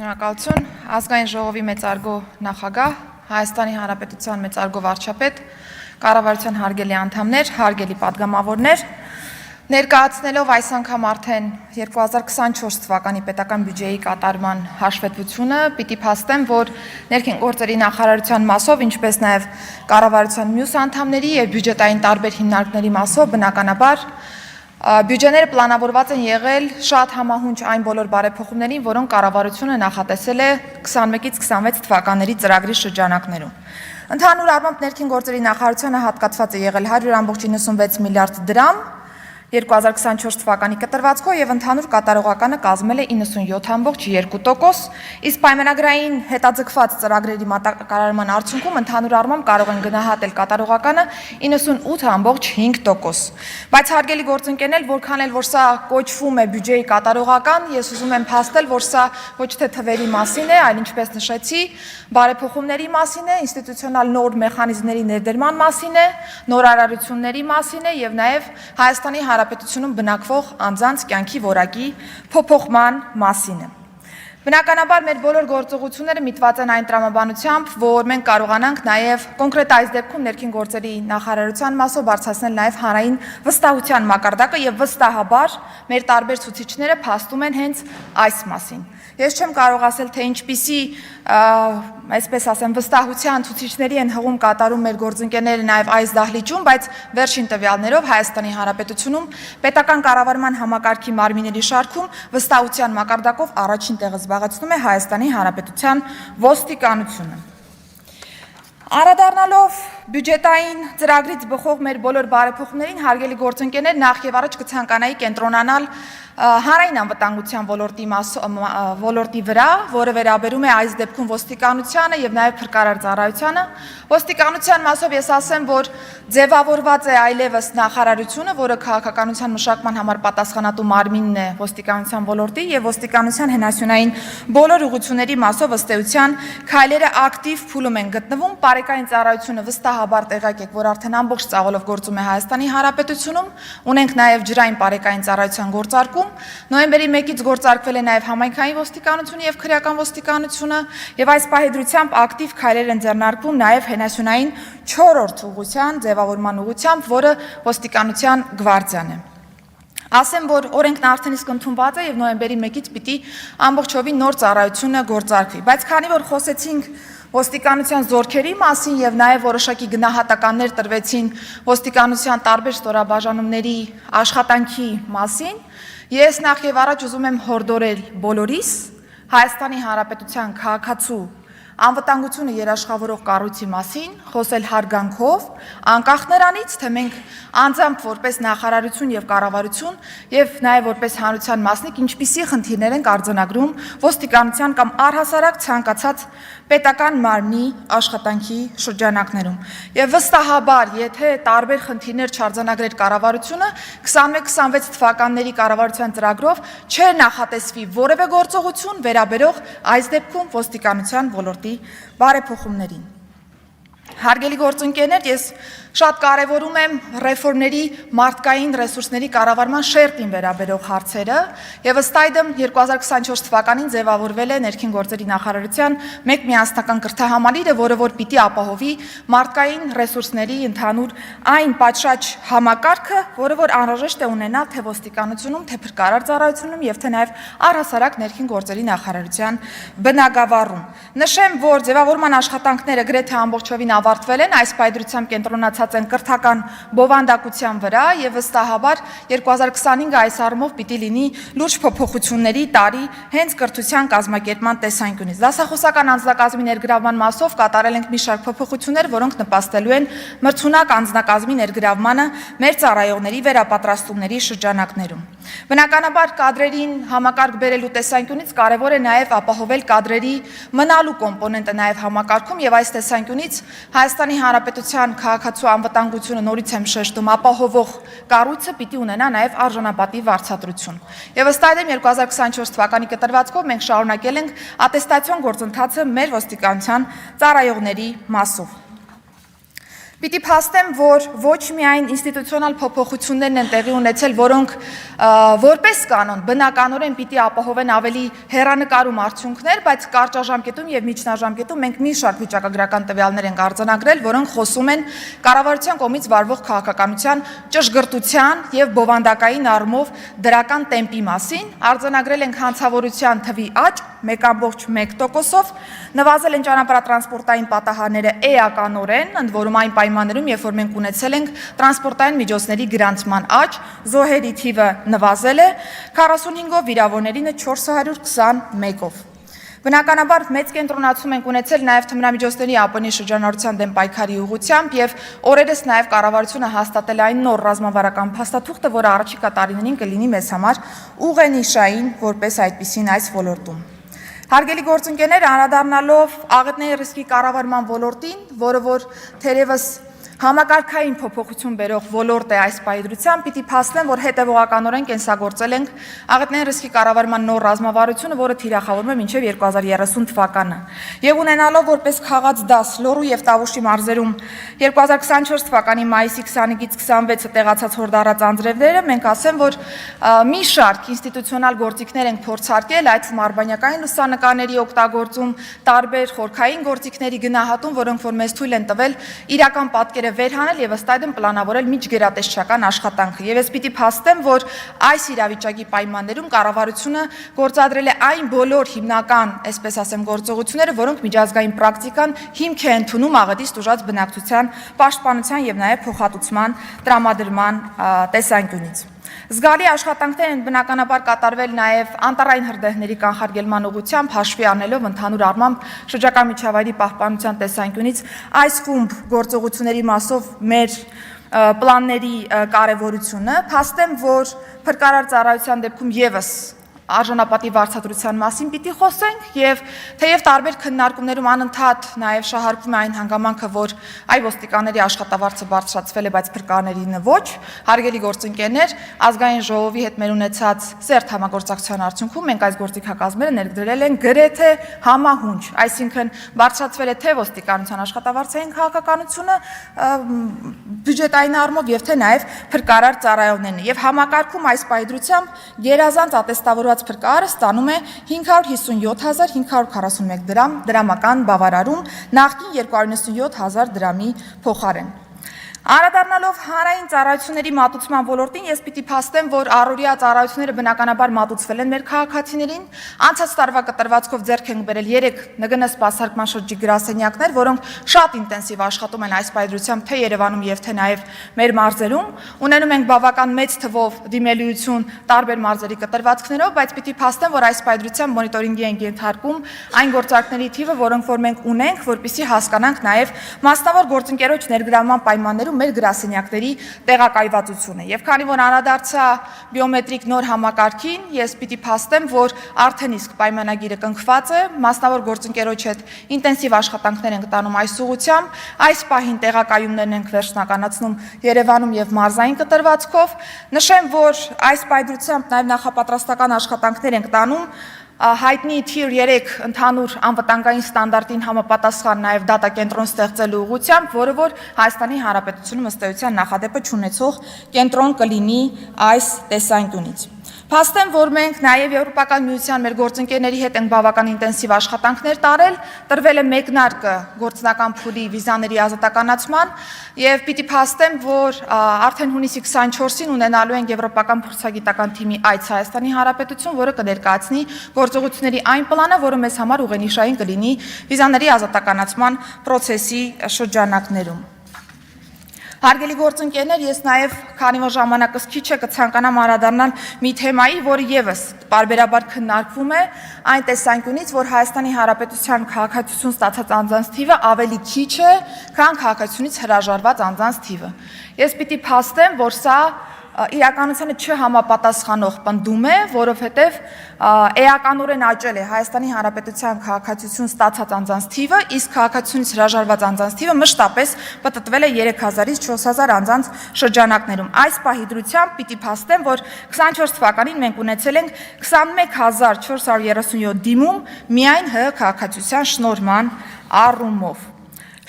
Շնորհակալություն, ազգային ժողովի մեծարգո նախագահ, Հայաստանի Հանրապետության մեծարգո վարչապետ, կառավարության հարգելի անդամներ, հարգելի падգամավորներ, ներկայացնելով այս անգամ արդեն 2024 թվականի պետական բյուջեի կատարման հաշվետվությունը, պիտի փաստեմ, որ ներքին գործերի նախարարության մասով, ինչպես նաև կառավարության մյուս անդամների եւ բյուջետային տարբեր հիմնարկների մասով բնականաբար բյուջեները պլանավորված են եղել շատ համահունչ այն բոլոր բարեփոխումներին, որոնք կառավարությունը նախատեսել է 21-ից 26 թվականների ծրագրի շրջանակներում։ Ընդհանուր առմամբ ներքին գործերի նախարարությունը հատկացված է եղել 100.96 միլիարդ դրամ 2024 թվականի կտրվածքով եւ ընդհանուր կատարողականը կազմել է 97.2%, իսկ պայմանագրային հետաձգված ծրագրերի մատակարարման արդյունքում ընդհանուր առմամբ կարող են գնահատել կատարողականը 98.5%։ Բայց հարգելի գործընկերներ, որքան էլ որ սա կոչվում է բյուջեի կատարողական, ես ուզում եմ փաստել, որ սա ոչ թե թվերի մասին է, այլ ինչպես նշեցի, բարեփոխումների մասին է, ինստիտուցիոնալ նոր մեխանիզմների ներդրման մասին է, նորարարությունների մասին է եւ նաեւ Հայաստանի Հանրապետությունում բնակվող անձանց կյանքի որակի փոփոխման մասին է։ Բնականաբար մեր բոլոր գործողությունները միտված են այն տրամաբանությամբ, որ մենք կարողանանք նաև կոնկրետ այս դեպքում ներքին գործերի նախարարության մասով բարձրացնել նաև հանրային վստահության մակարդակը եւ վստահաբար մեր տարբեր ցուցիչները փաստում են հենց այս մասին։ Ես չեմ կարող ասել, թե ինչպիսի, այսպես ասեմ, վստահության ցուցիչների են հղում կատարում մեր գործընկերները նաև այս դահլիճում, բայց վերջին տվյալներով Հայաստանի Հանրապետությունում պետական կառավարման համակարգի մարմինների շարքում վստահության մակարդակով առաջին տեղը զբաղեցնում է Հայաստանի Հանրապետության ոստիկանությունը։ Անդրադառնալով բյուջետային ծրագրից բխող մեր բոլոր բարեփոխումներին, հարգելի գործընկերներ, նախ եւ առաջ կցանկանայի կենտրոնանալ հանրային անվտանգության ոլորտի վրա, որը վերաբերում է այս դեպքում ոստիկանությանը եւ նաեւ փրկարար ծառայությանը։ Ոստիկանության մասով ես ասեմ, որ ձևավորված է այլևս նախարարությունը, որը քաղաքականության մշակման համար պատասխանատու մարմինն է ոստիկանության ոլորտի եւ ոստիկանության հենասյունային բոլոր ուղղությունների մասով ըստ էության քայլերը ակտիվ փուլում են գտնվում։ Բարեկային ծառայությունը վստահաբար տեղյակ եք, որ արդեն ամբողջ ծավալով գործում է Հայաստանի Հանրապետությունում, ունենք նաև ջրային բարեկային ծառայության գործարկում, նոյեմբերի 1-ից գործարկվել է նաև համայնքային ոստիկանությունը եւ քրեական ոստիկանությունը, եւ այս պահեդրությամբ ակտիվ քայլեր են ձեռնարկվում նաև հենասյունային 4-րդ ուղղության ձևավորման ուղղությամբ, որը ոստիկանության գվարդիան է։ Ասեմ, որ օրենքն արդեն իսկ ընդունված է եւ նոյեմբերի 1-ից պիտի ամբողջովին նոր ծառայությունը գործարկվի, բայց քանի որ խոսեցինք ոստիկանության զորքերի մասին եւ նաեւ որոշակի գնահատականներ տրվեցին ոստիկանության տարբեր ստորաբաժանումների աշխատանքի մասին, ես նախ եւ առաջ ուզում եմ հորդորել բոլորիս Հայաստանի Հանրապետության քաղաքացու անվտանգությունը երաշխավորող կառույցի մասին, խոսել հարգանքով, անկախ նրանից, թե մենք անձամբ որպես նախարարություն եւ կառավարություն եւ նաեւ որպես հանրության մասնիկ ինչպիսի խնդիրներ են արձանագրում ոստիկանության կամ առհասարակ ցանկացած պետական մարմնի աշխատանքի շրջանակներում։ Եվ վստահաբար, եթե տարբեր խնդիրներ չարձանագրեր կառավարությունը, 21-26 թվականների կառավարության ծրագրով չէր նախատեսվի որևէ գործողություն վերաբերող այս դեպքում ոստիկանության ոլորտի բարեփոխումներին։ Հարգելի գործընկերներ, ես շատ կարևորում եմ ռեֆորմների մարդկային ռեսուրսների կառավարման շերտին վերաբերող հարցերը եւ ըստ այդմ 2024 թվականին ձևավորվել է ներքին գործերի նախարարության մեկ միասնական կրթահամալիրը, որը որ պիտի ապահովի մարդկային ռեսուրսների ընդհանուր այն պատշաճ համակարգը, որը որ անհրաժեշտ է ունենալ թե ոստիկանությունում, թե փրկարար ծառայությունում եւ թե նաեւ առհասարակ ներքին գործերի նախարարության բնագավառում։ Նշեմ, որ ձևավորման աշխատանքները գրեթե ամբողջովին ավարտվել են, այս պայդրությամբ կենտրոնացած են կրթական բովանդակության վրա եւ վստահաբար 2025-ը այս առումով պիտի լինի լուրջ փոփոխությունների տարի հենց կրթության կազմակերպման տեսանկյունից։ Դասախոսական անձնակազմի ներգրավման մասով կատարել ենք մի շարք փոփոխություններ, որոնք նպաստելու են մրցունակ անձնակազմի ներգրավմանը մեր ծառայողների վերապատրաստումների շրջանակներում։ Բնականաբար կադրերին համակարգ բերելու տեսանկյունից կարևոր է նաև ապահովել կադրերի մնալու կոմպոնենտը նաև համակարգում եւ այս տեսանկյունից Հայաստանի Հանրապետության քաղաքացու անվտանգությունը նորից եմ շեշտում ապահովող կառույցը պիտի ունենա նաև արժանապատիվ վարձատրություն։ Եվ ըստ այդմ 2024 թվականի կտրվածքով մենք շարունակել ենք ատեստացիոն գործընթացը մեր ոստիկանության ծառայողների մասով։ Պիտի փաստեմ, որ ոչ միայն ինստիտուցիոնալ փոփոխություններն են տեղի ունեցել, որոնք որպես կանոն բնականորեն պիտի ապահովեն ավելի հեռանկարում արդյունքներ, բայց կարճաժամկետում եւ միջնաժամկետում մենք մի շարք վիճակագրական տվյալներ ենք արձանագրել, որոնք խոսում են կառավարության կողմից վարվող քաղաքականության ճշգրտության եւ բովանդակային առումով դրական տեմպի մասին, արձանագրել ենք հանցավորության թվի աճ 1.1%-ով, նվազել են ճանապարհատրանսպորտային պատահարները էականորեն, ընդ որում այն պայմաններում, երբ որ մենք ունեցել ենք տրանսպորտային միջոցների գրանցման աճ, զոհերի թիվը նվազել է 45-ով, վիրավորներինը 421-ով։ Բնականաբար մեծ կենտրոնացում ենք ունեցել նաև թմրամիջոցների ԱՊՆ-ի շրջանառության դեմ պայքարի ուղղությամբ եւ օրերս նաև կառավարությունը հաստատել այն նոր ռազմավարական փաստաթուղթը, որը առաջիկա տարիներին կլինի մեզ համար ուղենիշային որպես այդպիսին այս ոլորտում։ Հարգելի գործընկերներ, անդրադառնալով աղետների ռիսկի կառավարման ոլորտին, որը որ թերևս համակարգային փոփոխություն բերող ոլորտ է այս պայմանությամբ, պիտի փաստեմ, որ հետևողականորեն կենսագործել ենք աղետների ռիսկի կառավարման նոր ռազմավարությունը, որը թիրախավորվում է մինչև 2030 թվականը։ Եվ ունենալով որպես քաղաց դաս Լոռու եւ Տավուշի մարզերում 2024 թվականի մայիսի 25-ից 26-ը տեղացած հորդառած անձրևները, մենք ասեմ, որ մի շարք ինստիտուցիոնալ գործիքներ ենք փորձարկել, այդ թվում արբանյակային լուսանկարների օգտագործում, տարբեր խորքային գործիքների գնահատում, որոնք որ մեզ թույլ են տվել իրական պատկերը վերհանել եւ ըստ այդմ պլանավորել միջգերատեսչական աշխատանքը։ Եվ ես պիտի փաստեմ, որ այս իրավիճակի պայմաններում կառավարությունը գործադրել է այն բոլոր հիմնական, այսպես ասեմ, գործողությունները, որոնք միջազգային պրակտիկան հիմք է ընդունում աղետից տուժած բնակչության պաշտպանության եւ նաեւ փոխհատուցման տրամադրման տեսանկյունից։ Զգալի աշխատանքներ են բնականաբար կատարվել նաև անտառային հրդեհների կանխարգելման ուղղությամբ, հաշվի առնելով ընդհանուր առմամբ շրջակա միջավայրի պահպանության տեսանկյունից այս խումբ գործողությունների մասով մեր պլանների կարևորությունը, փաստեմ, որ փրկարար ծառայության դեպքում եւս արժանապատիվ վարձատրության մասին պիտի խոսենք եւ թեև տարբեր քննարկումներում անընդհատ նաեւ շահարկվում է այն հանգամանքը, որ այ ոստիկանների աշխատավարձը բարձրացվել է, բայց փրկարներին ոչ, հարգելի գործընկերներ, ազգային ժողովի հետ մեր ունեցած սերտ համագործակցության արդյունքում մենք այս գործիքակազմերը ներդրել են գրեթե համահունչ, այսինքն բարձրացվել է թե ոստիկանության աշխատավարձային քաղաքականությունը բյուջետային առումով եւ թե նաեւ փրկարար ծառայողներն եւ համակարգում այս պայծրությամբ գերազանց ատեստավորված փրկարարը ստանում է 557.541 դրամ դրամական բավարարում նախկին 297.000 դրամի փոխարեն։ Անդրադառնալով հանրային ծառայությունների մատուցման ոլորտին, ես պիտի փաստեմ, որ առօրյա ծառայությունները բնականաբար մատուցվել են մեր քաղաքացիներին, անցած տարվա կտրվածքով ձեռք ենք բերել 3 ՆԳՆ սպասարկման շրջիկ գրասենյակներ, որոնք շատ ինտենսիվ աշխատում են այս պայծրությամբ թե Երևանում եւ թե նաեւ մեր մարզերում, ունենում ենք բավական մեծ թվով դիմելիություն տարբեր մարզերի կտրվածքներով, բայց պիտի փաստեմ, որ այս պայծրությամբ մոնիտորինգի ենք ենթարկում այն գործարքների թիվը, որոնք որ մենք ունենք, որպեսզի հասկանանք նաեւ մասնավոր գործընկերոջ ներգրավման պայմաններում մեր գրասենյակների տեղակայվածությունը։ Եվ քանի որ անդրադարձա բիոմետրիկ նոր համակարգին, ես պիտի փաստեմ, որ արդեն իսկ պայմանագիրը կնքված է, մասնավոր գործընկերոջ հետ ինտենսիվ աշխատանքներ ենք տանում այս ուղղությամբ, այս պահին տեղակայումներն ենք վերջնականացնում Երևանում եւ մարզային կտրվածքով։ Նշեմ, որ այս պայծրությամբ նաեւ նախապատրաստական աշխատանքներ ենք տանում հայտնի Tier 3 ընդհանուր անվտանգային ստանդարտին համապատասխան նաև դատակենտրոն ստեղծելու ուղղությամբ, որը որ Հայաստանի Հանրապետությունում ըստ էության նախադեպը չունեցող կենտրոն կլինի այս տեսանկյունից։ Փաստեմ, որ մենք նաև Եվրոպական միության մեր գործընկերների հետ ենք բավական ինտենսիվ աշխատանքներ տարել, տրվել է մեկնարկը գործնական փուլի վիզաների ազատականացման եւ պիտի փաստեմ, որ արդեն հունիսի 24-ին ունենալու ենք Եվրոպական փորձագիտական թիմի այց Հայաստանի Հանրապետություն, որը կներկայացնի գործողությունների այն պլանը, որը մեզ համար ուղենիշային կլինի վիզաների ազատականացման process-ի շրջանակներում։ Հարգելի գործընկերներ, ես նաև քանի որ ժամանակս քիչ է կցանկանամ անդրադառնալ մի թեմայի, որը եւս բարբերաբար քննարկվում է այն տեսանկյունից, որ Հայաստանի Հանրապետության քաղաքացիություն ստացած անձանց թիվը ավելի քիչ է, քան քաղաքացիությունից հրաժարված անձանց թիվը։ Ես պիտի փաստեմ, որ սա իրականությանը չհամապատասխանող պնդում է, որովհետև էականորեն աճել է Հայաստանի Հանրապետության քաղաքացիություն ստացած անձանց թիվը, իսկ քաղաքացիությունից հրաժարված անձանց թիվը մշտապես պտտվել է 3000-ից 4000 անձանց շրջանակներում։ Այս պահի դրությամբ պիտի փաստեմ, որ 24 թվականին մենք ունեցել ենք 21437 դիմում միայն ՀՀ քաղաքացիության շնորհման առումով։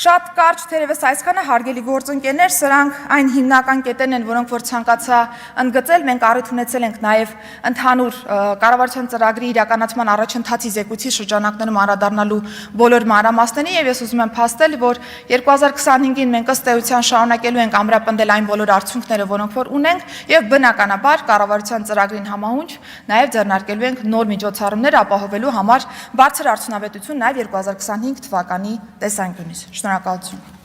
Շատ կարճ թերևս այսքանը հարգելի գործընկերներ, սրանք այն հիմնական կետերն են, որոնք որ ցանկացա ընդգծել, մենք առիթ ունեցել ենք նաև ընդհանուր կառավարության ծրագրի իրականացման առաջընթացի զեկույցի շրջանակներում անդրադառնալու բոլոր մանրամասներին եւ ես ուզում եմ փաստել, որ 2025-ին մենք ըստ էության շարունակելու ենք ամրապնդել այն բոլոր արդյունքները, որոնք որ ունենք եւ բնականաբար կառավարության ծրագրին համահունչ նաև ձեռնարկելու ենք նոր միջոցառումներ ապահովելու համար բարձր արդյունավետություն նաև 2025 թվականի տեսանկյունից։ Շնորհակալություն։